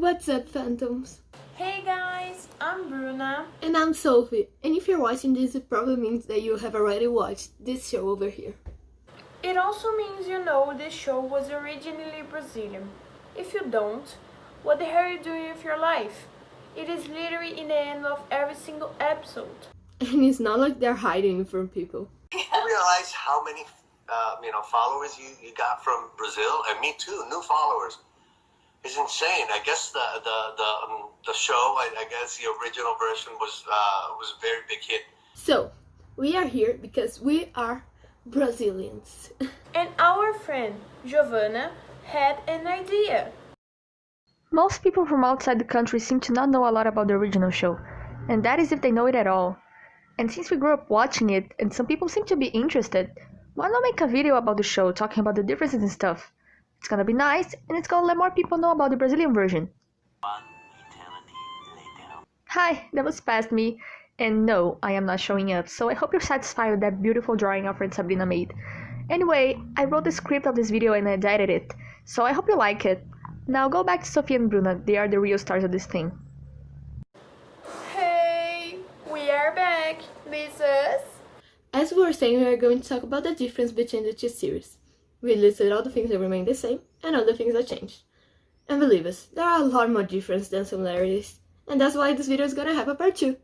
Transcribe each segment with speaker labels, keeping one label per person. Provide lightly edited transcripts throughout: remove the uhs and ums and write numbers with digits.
Speaker 1: What's up, Phantoms?
Speaker 2: Hey guys, I'm Bruna.
Speaker 1: And I'm Sophie, and if you're watching this, it probably means that you have already watched this show over here.
Speaker 2: It also means you know this show was originally Brazilian. If you don't, what the hell are you doing with your life? It is literally in the end of every single episode.
Speaker 1: And it's not like they're hiding it from people.
Speaker 3: You realize how many followers you got from Brazil, and me too, new followers. It's insane. I guess the show, I guess the original version was a very big hit.
Speaker 1: So, we are here because we are Brazilians.
Speaker 2: And our friend Giovanna had an idea.
Speaker 4: Most people from outside the country seem to not know a lot about the original show, and that is if they know it at all. And since we grew up watching it, and some people seem to be interested, why not make a video about the show, talking about the differences and stuff? It's gonna be nice, and it's gonna let more people know about the Brazilian version. Hi, that was past me, and no, I am not showing up, so I hope you're satisfied with that beautiful drawing our friend Sabrina made. Anyway, I wrote the script of this video and I edited it, so I hope you like it. Now go back to Sophie and Bruna, they are the real stars of this thing.
Speaker 2: Hey, we are back. This is...
Speaker 1: As we were saying, we are going to talk about the difference between the two series. We listed all the things that remain the same and all the things that changed. And believe us, there are a lot more differences than similarities. And that's why this video is gonna have a part 2.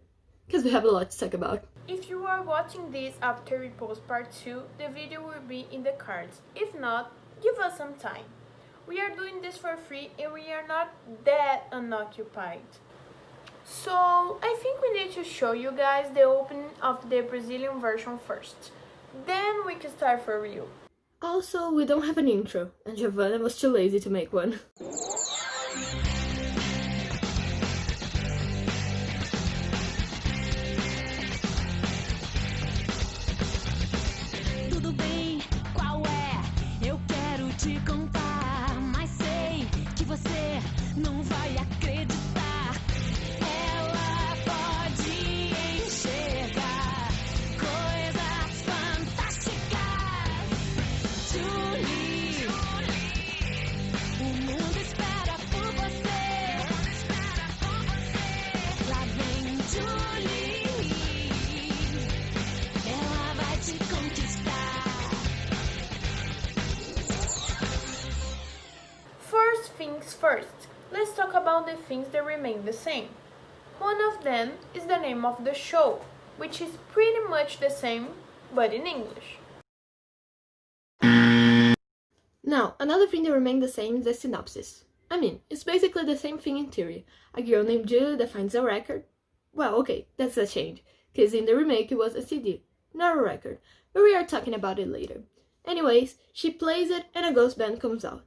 Speaker 1: Because we have a lot to talk about.
Speaker 2: If you are watching this after we post part 2, the video will be in the cards. If not, give us some time. We are doing this for free and we are not that unoccupied. So, I think we need to show you guys the opening of the Brazilian version first. Then we can start for real.
Speaker 1: Also, we don't have an intro, and Giovanna was too lazy to make one.
Speaker 5: Tudo bem, qual é? Eu quero te contar, mas sei que você não vai acreditar. Ela pode enxergar coisas fantásticas. Julie, o mundo espera por você. Lá vem Julie, ela vai te conquistar.
Speaker 2: First things first, let's talk about the things that remain the same. One of them is the name of the show, which is pretty much the same, but in English.
Speaker 1: Now, another thing that remained the same is the synopsis. I mean, it's basically the same thing in theory. A girl named Julie that finds a record. Well, okay, that's a change, because in the remake it was a CD, not a record, but we are talking about it later. Anyways, she plays it and a ghost band comes out.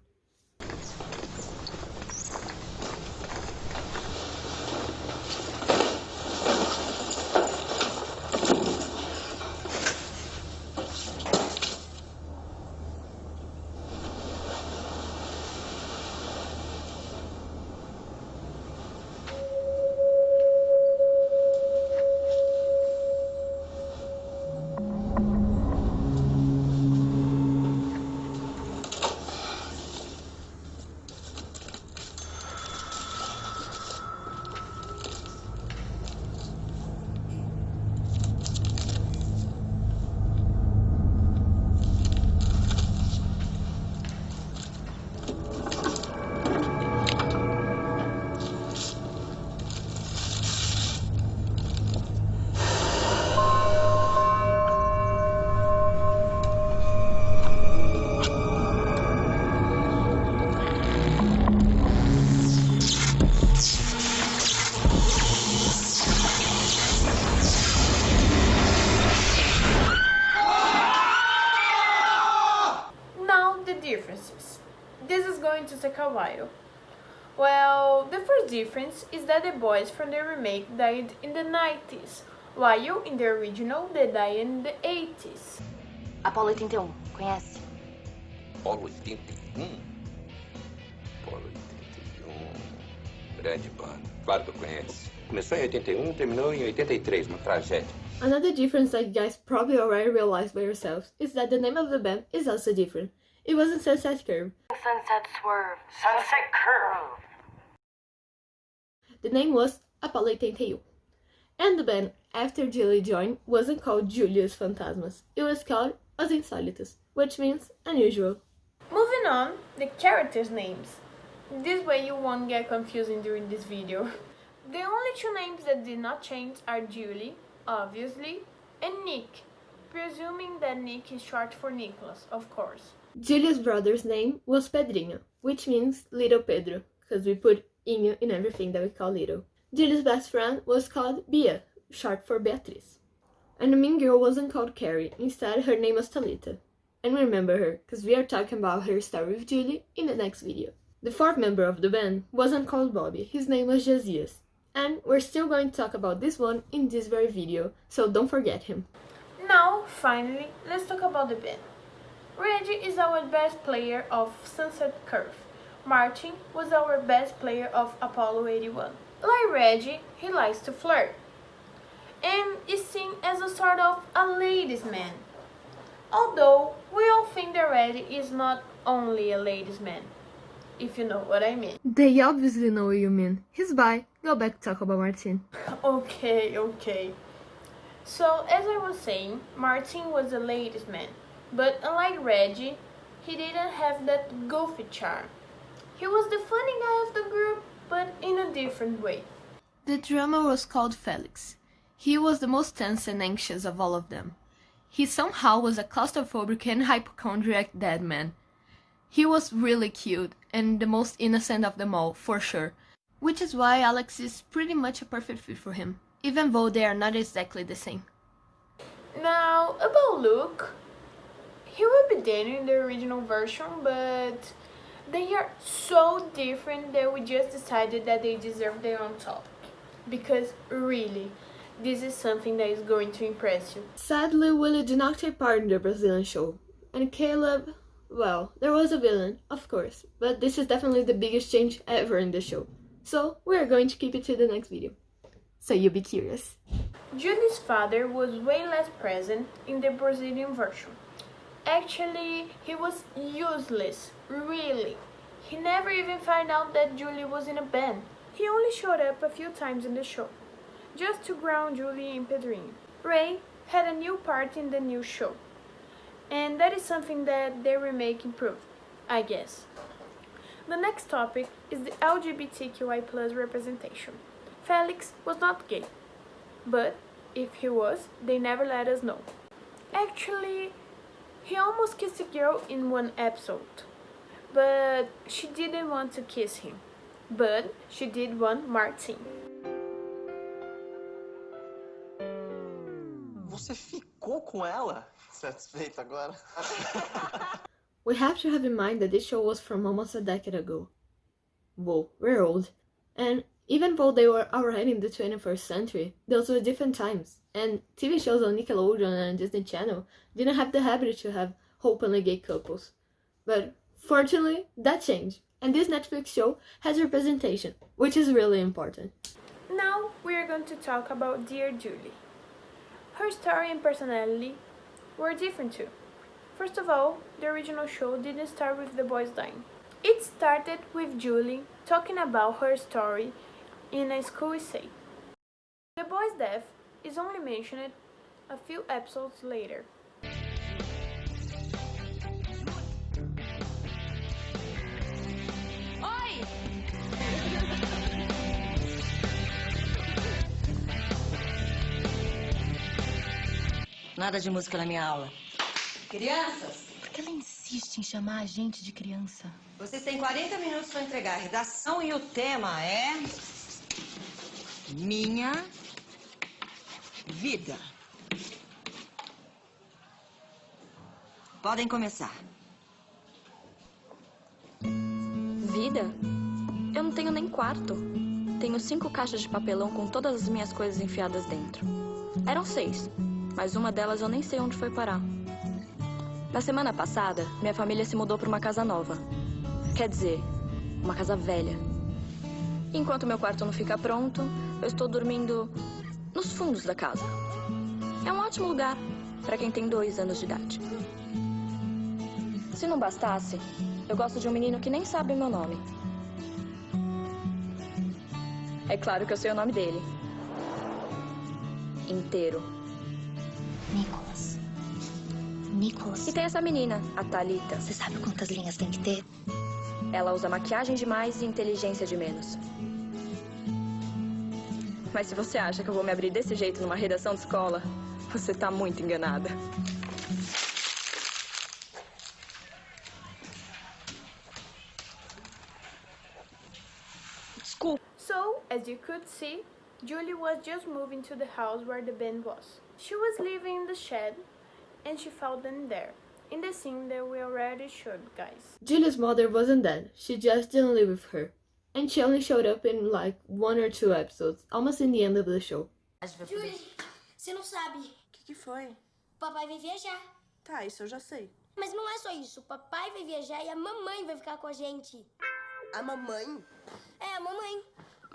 Speaker 2: Differences. This is going to take a while. Well, the first difference is that the boys from the remake died in the 90s, while in the original they died in the 80s.
Speaker 6: Apolo 81, conhece?
Speaker 7: Apolo 81? Apolo 81. Grande banda. Claro que eu conheço. Começou em 81, terminou em 83, uma tragédia.
Speaker 1: Another difference that you guys probably already realized by yourselves is that the name of the band is also different. It wasn't Sunset Curve.
Speaker 6: Sunset Swerve. Sunset Curve.
Speaker 1: the name was Apollo 81. And the band after Julie joined wasn't called Julius Fantasmas, it was called Os Insólitos, which means unusual.
Speaker 2: Moving on, the characters' names. This way you won't get confusing during this video. The only two names that did not change are Julie, obviously, and Nick, presuming that Nick is short for Nicholas, of course.
Speaker 1: Julia's brother's name was Pedrinho, which means Little Pedro, because we put Inho in everything that we call little. Julia's best friend was called Bia, short for Beatriz. And the mean girl wasn't called Carrie, instead her name was Talita. And remember her, because we are talking about her story with Julie in the next video. The fourth member of the band wasn't called Bobby, his name was Josias. And we're still going to talk about this one in this very video, so don't forget him.
Speaker 2: Now, finally, let's talk about the band. Reggie is our best player of Sunset Curve. Martin was our best player of Apollo 81. Like Reggie, he likes to flirt and is seen as a sort of a ladies' man. Although we all think that Reggie is not only a ladies' man, if you know what I mean.
Speaker 1: They obviously know what you mean. He's bi. Go back to talk about Martin.
Speaker 2: Okay. So, as I was saying, Martin was a ladies' man. But unlike Reggie, he didn't have that goofy charm. He was the funny guy of the group, but in a different way.
Speaker 1: The drummer was called Felix. He was the most tense and anxious of all of them. He somehow was a claustrophobic and hypochondriac dead man. He was really cute and the most innocent of them all, for sure. Which is why Alex is pretty much a perfect fit for him, even though they are not exactly the same.
Speaker 2: Now, about Luke, he will be Daniel in the original version, but they are so different that we just decided that they deserve their own topic. Because really, this is something that is going to impress you.
Speaker 1: Sadly, Willie did not take part in the Brazilian show. And Caleb, well, there was a villain, of course, but this is definitely the biggest change ever in the show. So, we are going to keep it to the next video. So you'll be curious.
Speaker 2: Julie's father was way less present in the Brazilian version. Actually, he was useless, really. He never even found out that Julie was in a band. He only showed up a few times in the show, just to ground Julie and Pedrinho. Ray had a new part in the new show, and that is something that their remake improved, I guess. The next topic is the LGBTQI+ representation. Felix was not gay, but if he was, they never let us know. Actually, he almost kissed a girl in one episode, but she didn't want to kiss him. But she did want Martin.
Speaker 8: Você ficou com ela? Satisfeito agora?
Speaker 1: We have to have in mind that this show was from almost a decade ago. Whoa, we're old. And even though they were already in the 21st century, those were different times. And TV shows on Nickelodeon and Disney Channel didn't have the habit to have openly gay couples. But fortunately, that changed. And this Netflix show has representation, which is really important.
Speaker 2: Now we are going to talk about Dear Julie. Her story and personality were different too. First of all, the original show didn't start with the boys dying. It started with Julie talking about her story in a school essay. The boy's death is only mentioned a few episodes later.
Speaker 5: Oi!
Speaker 6: Nada de música na minha aula. Crianças,
Speaker 9: Por que ela insiste em chamar a gente de criança?
Speaker 6: vocês têm 40 minutos para entregar a redação e o tema é... Minha vida. Podem começar.
Speaker 10: Vida? Eu não tenho nem quarto. Tenho 5 caixas de papelão com todas as minhas coisas enfiadas dentro. Eram 6, mas uma delas eu nem sei onde foi parar. Na semana passada, minha família se mudou para uma casa nova. Quer dizer, uma casa velha. Enquanto meu quarto não fica pronto, eu estou dormindo nos fundos da casa. É um ótimo lugar para quem tem 2 anos de idade. Se não bastasse, eu gosto de um menino que nem sabe meu nome. É claro que eu sei o nome dele. Inteiro.
Speaker 9: Nicholas. Nicholas.
Speaker 10: E tem essa menina, a Thalita.
Speaker 9: Você sabe quantas linhas tem que ter?
Speaker 10: Ela usa maquiagem demais e inteligência de menos. Mas se você acha que eu vou me abrir desse jeito numa redação de escola, você tá muito enganada. Desculpa.
Speaker 2: So, as you could see, Julie was just moving to the house where the band was. She was living in the shed, and she found them there, in the scene that we already showed, guys.
Speaker 1: Julie's mother wasn't dead, she just didn't live with her. And she only showed up in like 1 or 2 episodes, almost in the end of the show.
Speaker 11: Julie, você não sabe.
Speaker 12: O que foi?
Speaker 11: Papai vai viajar.
Speaker 12: Tá, isso eu já sei.
Speaker 11: Mas não é só isso. O papai vai viajar e a mamãe vai ficar com a gente.
Speaker 12: A mamãe?
Speaker 11: É, a mamãe.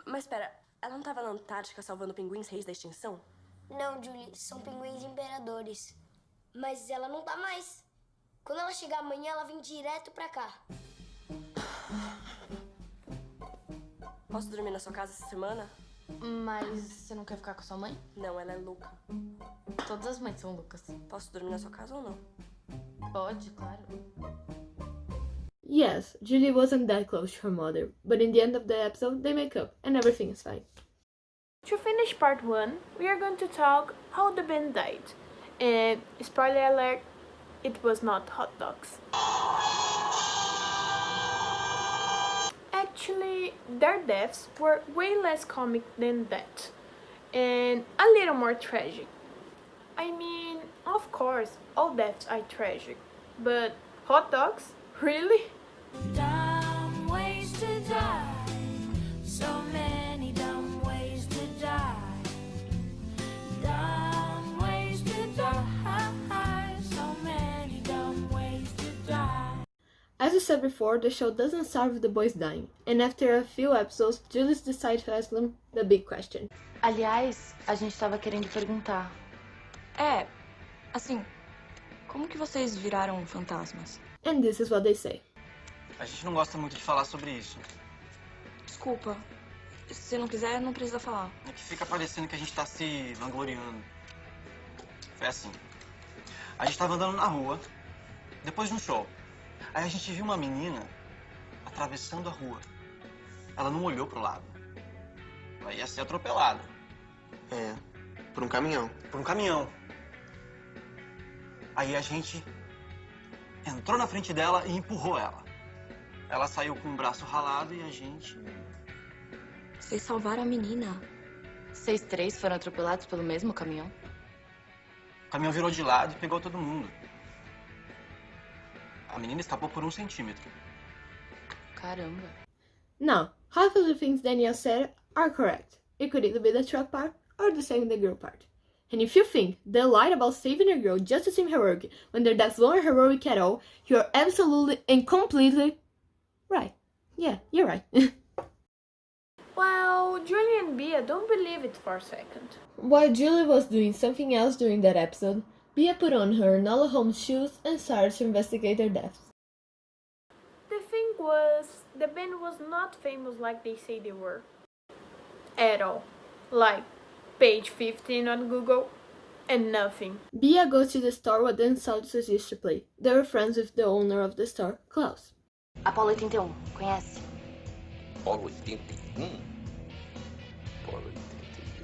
Speaker 12: Mas espera, ela não tava na Antártica salvando pinguins reis da extinção?
Speaker 11: Não, Julie, são pinguins imperadores. Mas ela não tá mais. Quando ela chegar amanhã, ela vem direto pra cá.
Speaker 12: Posso dormir na sua casa essa semana?
Speaker 9: Mas você não quer ficar com sua mãe?
Speaker 12: Não, ela é louca.
Speaker 9: Todas as mães são loucas.
Speaker 12: Posso dormir na sua casa ou não?
Speaker 9: Pode, claro.
Speaker 1: Yes, Julie wasn't that close to her mother, but in the end of the episode, they make up, and everything is fine.
Speaker 2: To finish part 1, we are going to talk how the band died. And spoiler alert, it was not hot dogs. Actually, their deaths were way less comic than that, and a little more tragic. I mean, of course, all deaths are tragic, but hot dogs? Really?
Speaker 5: Dumb ways to die. So many dumb ways to die. Dumb ways to die. So many dumb ways to die.
Speaker 1: As we said before, the show doesn't start with the boys dying, and after a few episodes, Julius decides to ask them the big question.
Speaker 9: Aliás, a gente tava querendo perguntar.
Speaker 10: É, assim, como que vocês viraram fantasmas?
Speaker 1: And this is what they say.
Speaker 8: A gente não gosta muito de falar sobre isso.
Speaker 10: Desculpa. Se não quiser, não precisa falar.
Speaker 8: É que fica parecendo que a gente tá se vangloriando. Foi assim. A gente tava andando na rua, depois de um show. Aí a gente viu uma menina atravessando a rua. Ela não olhou pro lado. Ela ia ser atropelada.
Speaker 13: É, por um caminhão.
Speaker 8: Por um caminhão. Aí a gente entrou na frente dela e empurrou ela. Ela saiu com o braço ralado e a gente...
Speaker 10: Vocês salvaram a menina.
Speaker 9: Vocês três foram atropelados pelo mesmo caminhão?
Speaker 8: O caminhão virou de lado e pegou todo mundo. A menina escapou por 1 centímetro.
Speaker 9: Caramba.
Speaker 1: Now, half of the things Danielle said are correct. It could either be the truck part or the saving the girl part. And if you think they lied about saving a girl just to seem heroic when their deaths weren't heroic at all, you're absolutely and completely right. Yeah, you're right.
Speaker 2: Well, Julie and Bia don't believe it for a second.
Speaker 1: While Julie was doing something else during that episode, Bia put on her Enola Holmes shoes and started to investigate their deaths.
Speaker 2: The thing was, the band was not famous like they say they were. At all. Like, page 15 on Google, and nothing.
Speaker 1: Bia goes to the store where the Insults used to play. They were friends with the owner of the store, Klaus.
Speaker 9: Apolo 81, conhece?
Speaker 7: Apolo 81? Apolo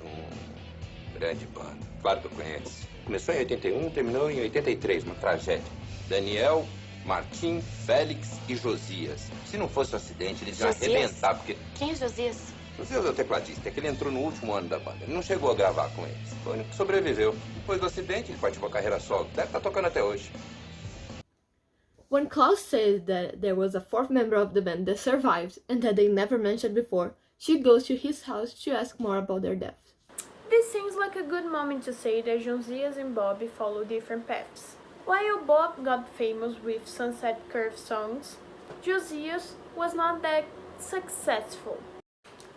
Speaker 7: 81. Grande banda. Claro que eu conheço. Começou em 81, terminou em 83, uma tragédia. Daniel, Martim, Félix e Josias. Se não fosse um acidente, eles iam arrebentar, porque...
Speaker 9: Quem é Josias?
Speaker 7: Josias é o tecladista, é que ele entrou no último ano da banda. Ele não chegou a gravar com eles. Foi o único que sobreviveu. Depois do acidente, ele partiu pra carreira solo. Deve estar tocando até hoje.
Speaker 1: When Klaus says that there was a 4th member of the band that survived and that they never mentioned before, she goes to his house to ask more about their deaths.
Speaker 2: This seems like a good moment to say that Josias and Bobby follow different paths. While Bob got famous with Sunset Curve songs, Josias was not that successful.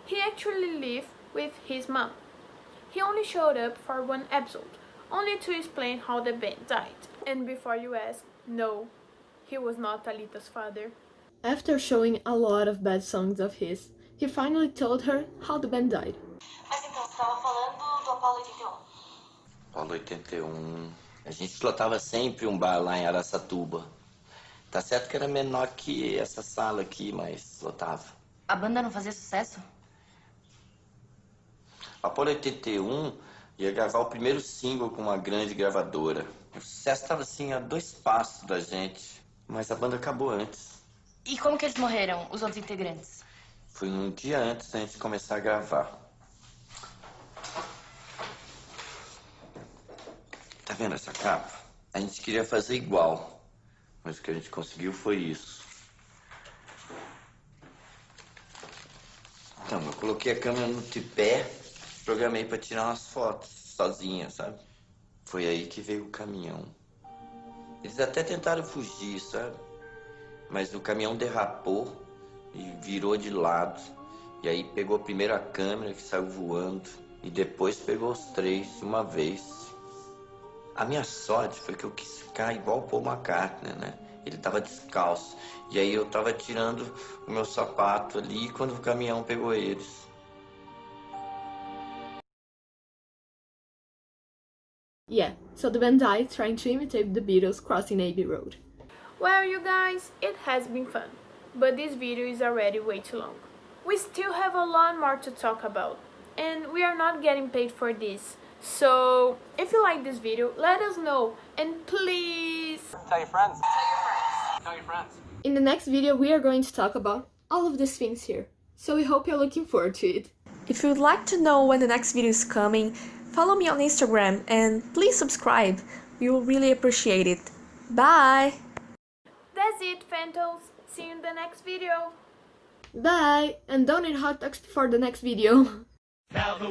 Speaker 2: He actually lived with his mom. He only showed up for 1 episode, only to explain how the band died. And before you ask, no, he was not Talita's father.
Speaker 1: After showing a lot of bad songs of his, he finally told her how the band died.
Speaker 9: Mas então, você tava falando do Apollo 81.
Speaker 7: Apollo 81. A gente lotava sempre um bar lá em Araçatuba. Tá certo que era menor que essa sala aqui, mas lotava.
Speaker 9: A banda não fazia sucesso?
Speaker 7: Apollo 81 ia gravar o primeiro single com uma grande gravadora. O sucesso estava assim a 2 passos da gente, mas a banda acabou antes.
Speaker 9: E como que eles morreram, os outros integrantes?
Speaker 7: Foi um dia antes da gente começar a gravar. Tá vendo essa capa? A gente queria fazer igual, mas o que a gente conseguiu foi isso. Então, eu coloquei a câmera no tripé, programei para tirar umas fotos sozinha, sabe? Foi aí que veio o caminhão. Eles até tentaram fugir, sabe? Mas o caminhão derrapou e virou de lado. E aí pegou primeiro a câmera, que saiu voando, e depois pegou os 3 de uma vez. A minha sorte foi que eu quis ficar igual o Paul McCartney, né? Ele tava descalço. E aí eu tava tirando o meu sapato ali quando o caminhão pegou eles.
Speaker 1: Yeah, so the band died trying to imitate the Beatles crossing Abbey Road.
Speaker 2: Well, you guys, it has been fun, but this video is already way too long. We still have a lot more to talk about, and we are not getting paid for this. So, if you like this video, let us know, and please...
Speaker 8: Tell your friends. Tell your friends. Tell your friends.
Speaker 1: In the next video, we are going to talk about all of these things here, so we hope you're looking forward to it.
Speaker 4: If you'd like to know when the next video is coming, follow me on Instagram and please subscribe. We will really appreciate it. Bye!
Speaker 2: That's it, Fantos. See you in the next video.
Speaker 1: Bye! And don't eat hot dogs for the next video.
Speaker 5: Now the